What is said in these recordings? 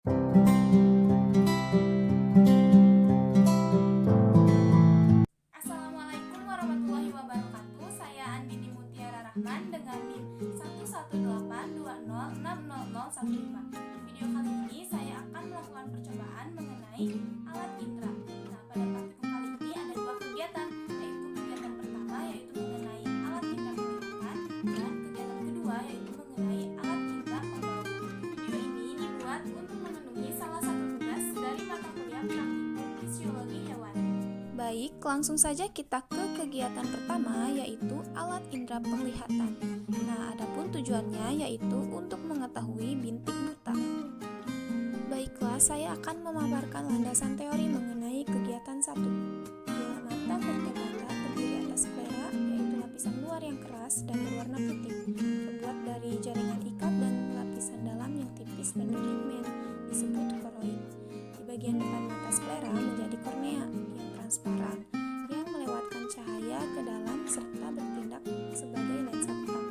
Assalamualaikum warahmatullahi wabarakatuh. Saya Andini Mutiara Rahman dengan NIM 11820600015. Video kali ini saya akan melakukan percobaan mengenai alat indera. Nah, pada praktikum kali ini ada dua kegiatan, yaitu kegiatan pertama yaitu mengenai alat indera penglihatan dan kegiatan kedua yaitu mengenai alat indera pembau. Video ini dibuat untuk memenuhi salah satu tugas dari mata kuliah praktikum fisiologi hewan. Baik, langsung saja kita ke kegiatan pertama yaitu alat indera penglihatan. Nah, adapun tujuannya yaitu untuk mengetahui bintik buta. Baiklah, saya akan memaparkan landasan teori mengenai kegiatan 1. Bola mata vertebrata terdiri atas sklera, yaitu lapisan luar yang keras dan berwarna putih, terbuat dari jaringan ikat, dan lapisan dalam yang tipis dan berpigmen disebut koroid. Di bagian depan mata sklera menjadi kornea yang transparan yang melewatkan cahaya ke dalam serta bertindak sebagai lensa mata.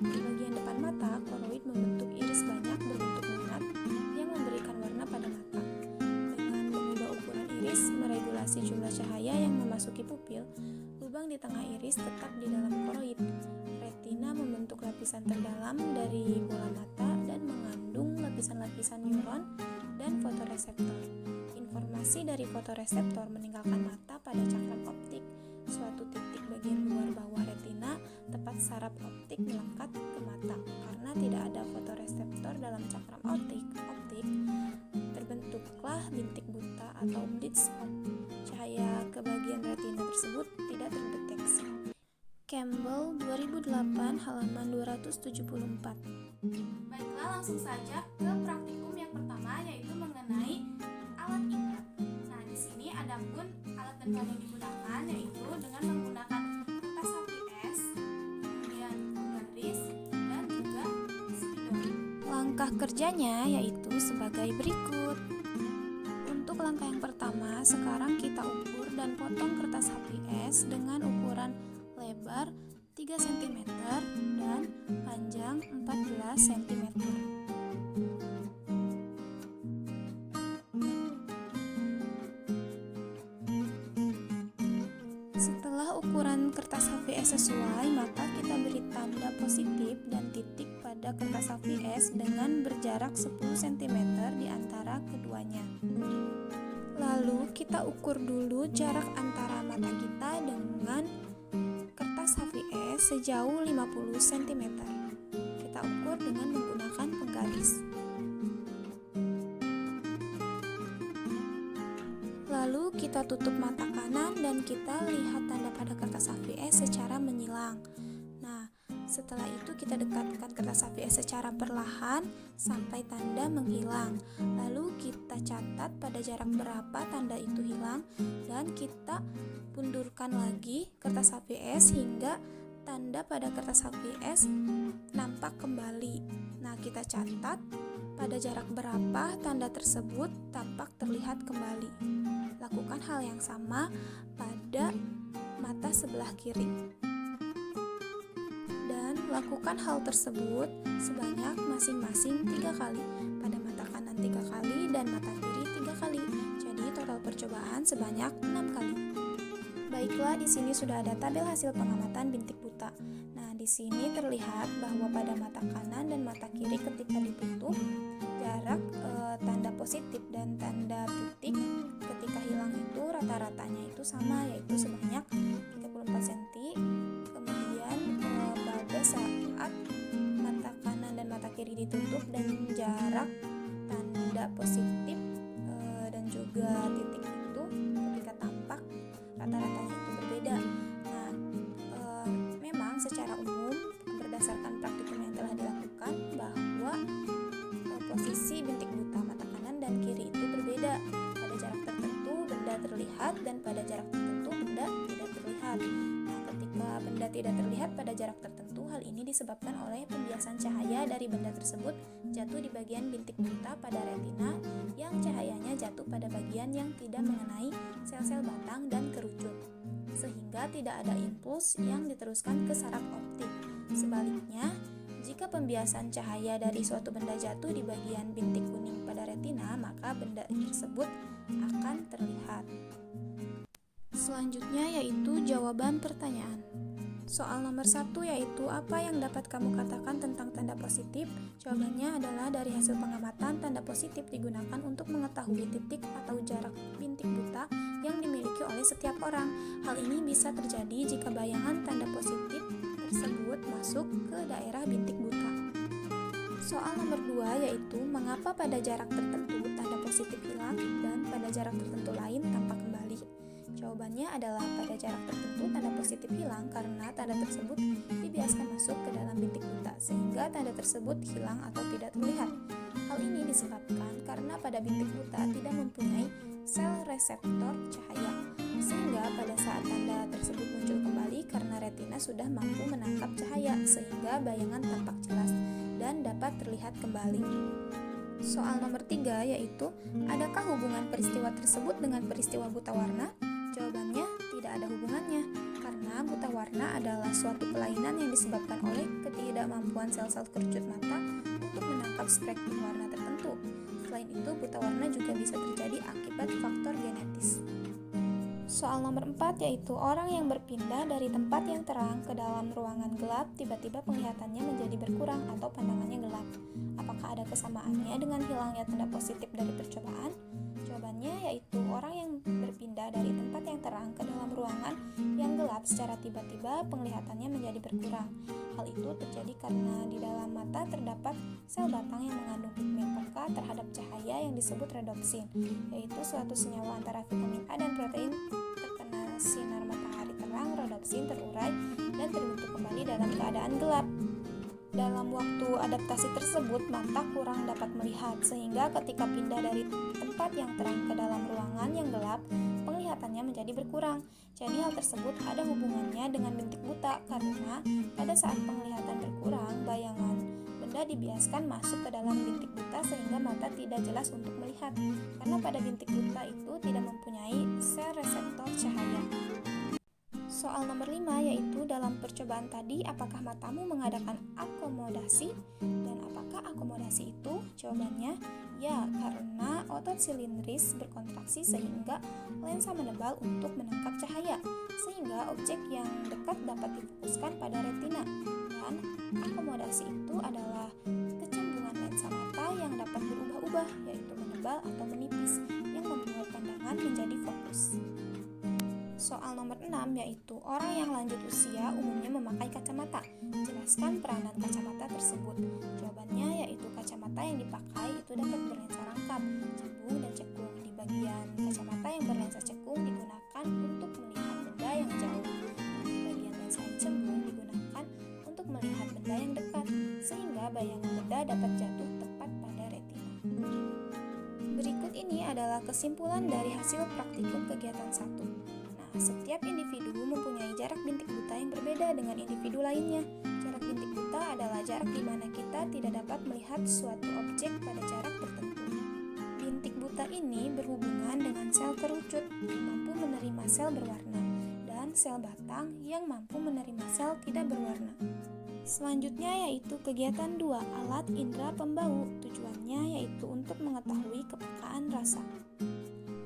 Di bagian depan mata, koroid membentuk iris banyak berbentuk donat yang memberikan warna pada mata. Dengan mengubah ukuran iris meregulasi jumlah cahaya yang memasuki pupil, lubang di tengah iris tetap di dalam koroid. Retina membentuk lapisan terdalam dari bola mata dan mengandung lapisan-lapisan neuron dan fotoreseptor. Informasi dari fotoreseptor meninggalkan mata pada cakram optik, suatu titik bagian luar bawah retina, tepat saraf optik melekat ke mata. Karena tidak ada fotoreseptor dalam cakram optik, terbentuklah bintik buta atau blind spot. Cahaya ke bagian retina tersebut tidak terdeteksi. Campbell 2008 halaman 274. Baiklah, langsung saja ke praktikum yang pertama yaitu mengenai alat indera. Nah, di sini adapun alat dan bahan yang digunakan yaitu dengan menggunakan kertas HPS, kemudian garis, dan juga spidol. Langkah kerjanya yaitu sebagai berikut. Untuk langkah yang pertama, sekarang kita ukur dan potong kertas HPS dengan ukuran lebar 3 cm dan panjang 14 cm. Setelah ukuran kertas HVS sesuai, maka kita beri tanda positif dan titik pada kertas HVS dengan berjarak 10 cm di antara keduanya. Lalu kita ukur dulu jarak antara mata kita dengan kertas HVS sejauh 50 cm. Kita ukur dengan menggunakan penggaris. Lalu kita tutup mata kanan dan kita lihat tanda pada kertas HVS secara menyilang. Nah, setelah itu kita dekatkan kertas HVS secara perlahan sampai tanda menghilang. Lalu kita catat pada jarak berapa tanda itu hilang dan kita pundurkan lagi kertas HVS hingga tanda pada kertas HVS nampak kembali. Nah, kita catat pada jarak berapa tanda tersebut tampak terlihat kembali. Lakukan hal yang sama pada mata sebelah kiri. Dan lakukan hal tersebut sebanyak masing-masing 3 kali. Pada mata kanan 3 kali dan mata kiri 3 kali. Jadi total percobaan sebanyak 6 kali. Baiklah, di sini sudah ada tabel hasil pengamatan bintik buta. Nah, di sini terlihat bahwa pada mata kanan dan mata kiri ketika ditutup, jarak tanda positif dan tanda titik ketika hilang itu rata-ratanya itu sama, yaitu sebanyak 34 cm. Kemudian pada saat mata kanan dan mata kiri ditutup dan jarak tanda positif dan juga titik itu ketika tampak rata-ratanya itu berbeda. Nah, memang secara umum berdasarkan praktikum yang telah dilakukan bahwa posisi bintik buta mata kanan dan kiri itu berbeda. Pada jarak tertentu benda terlihat dan pada jarak tertentu benda tidak terlihat. Nah, ketika benda tidak terlihat pada jarak tertentu, hal ini disebabkan oleh pembiasan cahaya dari benda tersebut jatuh di bagian bintik buta pada retina yang cahayanya jatuh pada bagian yang tidak mengenai sel-sel batang dan kerucut, sehingga tidak ada impuls yang diteruskan ke saraf optik. Sebaliknya, jika pembiasan cahaya dari suatu benda jatuh di bagian bintik kuning pada retina, maka benda tersebut akan terlihat. Selanjutnya yaitu jawaban pertanyaan. Soal nomor 1 yaitu apa yang dapat kamu katakan tentang tanda positif? Jawabannya adalah dari hasil pengamatan, tanda positif digunakan untuk mengetahui titik atau jarak bintik buta yang dimiliki oleh setiap orang. Hal ini bisa terjadi jika bayangan tanda positif tersebut masuk ke daerah bintik buta. Soal nomor 2 yaitu mengapa pada jarak tertentu tanda positif hilang dan pada jarak tertentu lain tampak kembali. Jawabannya adalah pada jarak tertentu tanda positif hilang karena tanda tersebut dibiaskan masuk ke dalam bintik buta sehingga tanda tersebut hilang atau tidak terlihat. Hal ini disebabkan karena pada bintik buta tidak mempunyai sel reseptor cahaya sehingga pada saat tanda tersebut muncul kembali karena retina sudah mampu menangkap cahaya sehingga bayangan tampak jelas dan dapat terlihat kembali. Soal nomor 3 yaitu adakah hubungan peristiwa tersebut dengan peristiwa buta warna? Jawabannya tidak ada hubungannya, karena buta warna adalah suatu kelainan yang disebabkan oleh ketidakmampuan sel-sel kerucut mata untuk menangkap spektrum warna tertentu. Selain itu, buta warna juga bisa terjadi akibat faktor genetis. Soal nomor 4 yaitu orang yang berpindah dari tempat yang terang ke dalam ruangan gelap tiba-tiba penglihatannya menjadi berkurang atau pandangannya gelap. Apakah ada kesamaannya dengan hilangnya tanda positif dari percobaan? Jawabannya yaitu orang yang berpindah dari tempat yang terang ke dalam ruangan yang gelap secara tiba-tiba penglihatannya menjadi berkurang. Hal itu terjadi karena di dalam mata terdapat sel batang yang mengandung pigmen peka terhadap cahaya yang disebut redopsin, yaitu suatu senyawa antara vitamin A dan protein. Terkena sinar matahari terang, redopsin terurai dan terbentuk kembali dalam keadaan gelap. Dalam waktu adaptasi tersebut, mata kurang dapat melihat, sehingga ketika pindah dari tempat yang terang ke dalam ruangan yang gelap, penglihatannya menjadi berkurang. Jadi hal tersebut ada hubungannya dengan bintik buta, karena pada saat penglihatan berkurang, bayangan benda dibiaskan masuk ke dalam bintik buta sehingga mata tidak jelas untuk melihat, karena pada bintik buta itu tidak mempunyai sel reseptor cahaya. Soal nomor 5 yaitu dalam percobaan tadi apakah matamu mengadakan akomodasi dan apakah akomodasi itu? Jawabannya ya, karena otot silindris berkontraksi sehingga lensa menebal untuk menangkap cahaya sehingga objek yang dekat dapat difokuskan pada retina, dan akomodasi itu adalah kecembungan lensa mata yang dapat berubah-ubah yaitu menebal atau menipis yang membuat pandangan menjadi fokus. Soal nomor 6 yaitu orang yang lanjut usia umumnya memakai kacamata. Jelaskan peranan kacamata tersebut. Jawabannya yaitu kacamata yang dipakai itu dapat berlensa rangkap, cembung dan cekung. Di bagian kacamata yang berlensa cekung digunakan untuk melihat benda yang jauh. Di bagian lensa yang cembung digunakan untuk melihat benda yang dekat, sehingga bayangan benda dapat jatuh tepat pada retina. Berikut ini adalah kesimpulan dari hasil praktikum kegiatan 1. Setiap individu mempunyai jarak bintik buta yang berbeda dengan individu lainnya. Jarak bintik buta adalah jarak di mana kita tidak dapat melihat suatu objek pada jarak tertentu. Bintik buta ini berhubungan dengan sel kerucut yang mampu menerima sel berwarna dan sel batang yang mampu menerima sel tidak berwarna. Selanjutnya yaitu kegiatan 2, alat indera pembau. Tujuannya yaitu untuk mengetahui kepekaan rasa.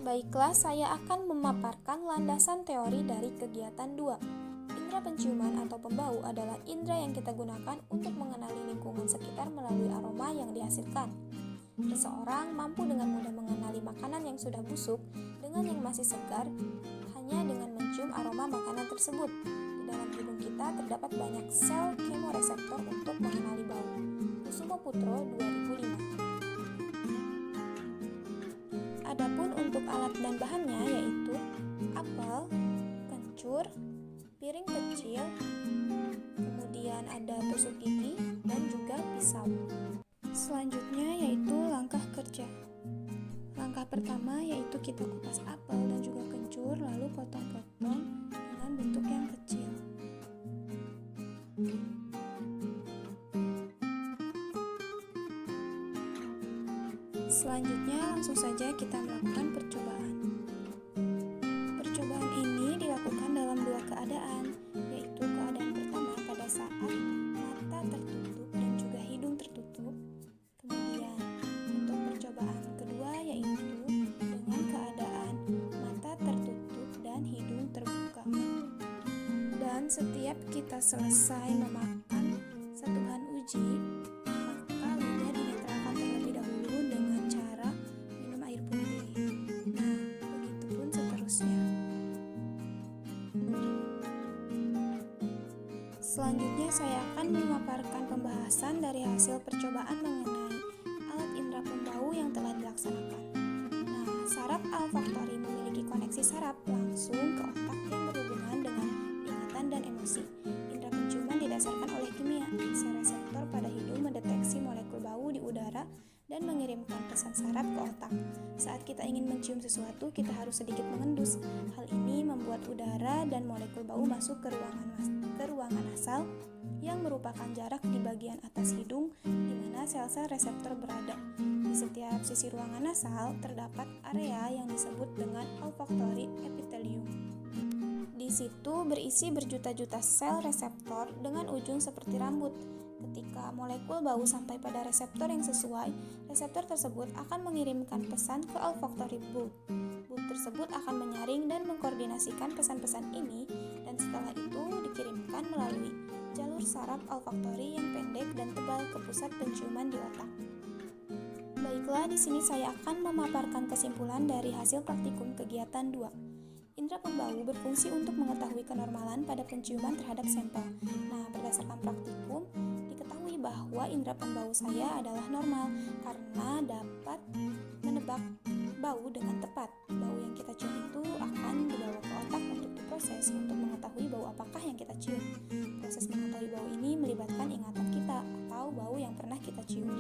Baiklah, saya akan memaparkan landasan teori dari kegiatan 2. Indera penciuman atau pembau adalah indera yang kita gunakan untuk mengenali lingkungan sekitar melalui aroma yang dihasilkan. Seseorang mampu dengan mudah mengenali makanan yang sudah busuk dengan yang masih segar hanya dengan mencium aroma makanan tersebut. Di dalam hidung kita terdapat banyak sel kemoreseptor untuk mengenali bau. Kusumo Putro 2005. Adapun untuk alat dan bahannya yaitu apel, kencur, piring kecil, kemudian ada tusuk gigi dan juga pisau. Selanjutnya yaitu langkah kerja. Langkah pertama yaitu kita kupas apel dan juga kencur lalu potong-potong dengan bentuk yang kecil. Selanjutnya langsung saja kita melakukan percobaan. Percobaan ini dilakukan dalam dua keadaan, yaitu keadaan pertama pada saat mata tertutup dan juga hidung tertutup. Kemudian untuk percobaan kedua yaitu Setiap kita selesai memakan satu bahan uji, maka lidah dinetralkan terlebih dahulu dengan cara minum air putih. Nah, begitupun seterusnya. Selanjutnya saya akan memaparkan pembahasan dari hasil percobaan mengenai alat indera pembau yang telah dilaksanakan. Nah, saraf olfaktori memiliki koneksi saraf langsung ke otak yang berhubungan dengan ingatan dan emosi. Indera penciuman didasarkan oleh kimia. Sel reseptor pada hidung mendeteksi molekul bau di udara dan mengirimkan pesan saraf ke otak. Saat kita ingin mencium sesuatu, kita harus sedikit mengendus. Hal ini membuat udara dan molekul bau masuk ke ruangan nasal yang merupakan jarak di bagian atas hidung di mana sel-sel reseptor berada. Di setiap sisi ruangan nasal terdapat area yang disebut dengan olfactory epithelium. Di situ berisi berjuta-juta sel reseptor dengan ujung seperti rambut. Ketika molekul bau sampai pada reseptor yang sesuai, reseptor tersebut akan mengirimkan pesan ke olfactory bulb. Bulb tersebut akan menyaring dan mengkoordinasikan pesan-pesan ini, dan setelah itu dikirimkan melalui jalur saraf olfaktori yang pendek dan tebal ke pusat penciuman di otak. Baiklah, di sini saya akan memaparkan kesimpulan dari hasil praktikum kegiatan 2. Indera pembau berfungsi untuk mengetahui kenormalan pada penciuman terhadap sampel. Nah, berdasarkan praktikum, diketahui bahwa indera pembau saya adalah normal karena dapat menebak bau dengan tepat. Bau yang kita cium itu akan dibawa ke otak untuk diproses untuk mengetahui bau apakah yang kita cium. Proses mengetahui bau ini melibatkan ingatan kita atau bau yang pernah kita cium.